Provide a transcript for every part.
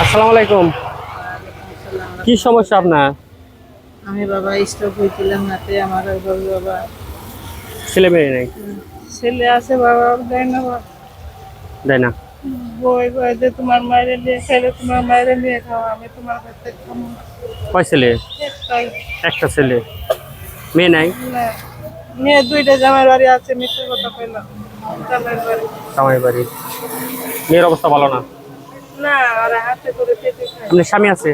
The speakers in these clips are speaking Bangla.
আসসালামু আলাইকুম। কি সমস্যা আপনার? আমি বাবা স্ট্রোক হয়েছিলাম নাতে আমার বাবা ছেলে মেয়ে নেই? ছেলে আছে বাবা দেয় না বাবা। দেয় না? বই বই যে তোমার মায়ের নিয়ে খেলে তোমার মায়ের নিয়ে খাও আমি তোমার কাছে খাবো না। কয় ছেলে? একটাই। একটা ছেলে। মেয়ে নাই? না মেয়ে দুইটা জামাই বাড়ি আছে মিথ্যে কথা কইলাম জামাই বাড়ি জামাই বাড়ি। মেয়ের অবস্থা ভালো না? না আর হাতে করে খেতে খাই। আপনার স্বামী আছে?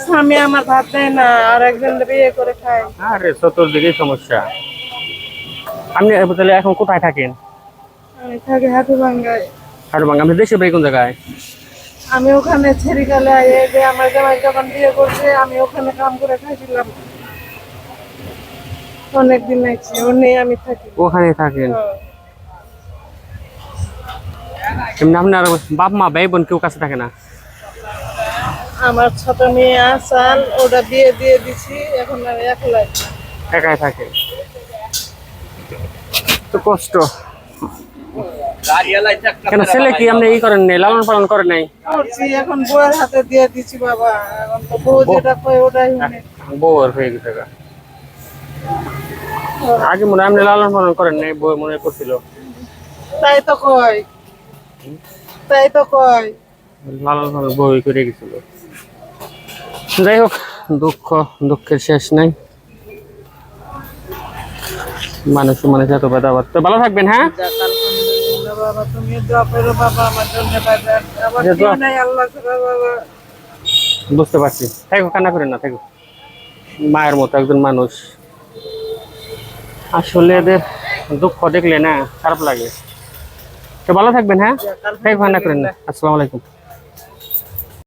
স্বামী আমার ভাত দেয় না আর একজন বিয়ে করে খায়। আরে চতুর্দিকেই সমস্যা। আপনি তাহলে এখন কোথায় থাকেন? আমি থাকি হাতে ভাঙ্গায়। হাটুভাঙ্গা। আপনি দেশে বাড়ি কোন জায়গায়? আমি ওখানে ছেড়িকালে এই যে আমার জামাই যখন বিয়ে করছে আমি ওখানে কাম করে খাইছিলাম অনেকদিন আছি ও নেই আমি থাকি। ওখানে থাকেন? হ্যাঁ। এমনি আপনার বাপ মা ভাই বোন কেউ কাছে থাকে না? আমার ছোট মেয়ে আসাল ওটা বিয়ে দিয়ে দিছি এখন আমি একলাই একাই থাকে তো কষ্ট। কেন ছেলে কি আপনি করেন নাই, লালন পালন করেন নাই? করছি এখন বউয়ের হাতে দিয়ে দিছি বাবা এখন তো বউ যেটা কয় ওটাই শুনে। বউর হয়ে গেছে গা। আগে মনে হয় আপনি লালন পালন করেন নাই, বউ মনে হয় করছিল। তাই তো কয় তাই তো কয়। লালন পালন বউ করে গেছিল। যাই হোক, দুঃখের শেষ নাই। মানুষ এত বেদাবাদ। তো ভালো থাকবেন, হ্যাঁ? যাক আলহামদুলিল্লাহ বাবা তুমি দোয়া করো বাবা আমার জন্য বাবা আবার যে কেউ দোয়া নাই আল্লাহ ছাড়া বাবা। বুঝতে পারছি। থাকো, কান্না করেন না, থাকো। মায়ের মতো একজন মানুষ, আসলে এদের দুঃখ দেখলে না খারাপ লাগে। তো ভালো থাকবেন, হ্যাঁ? যাক থাকো, কান্না করেন না। আলহামদুলিল্লাহ। আসসালামু আলাইকুম।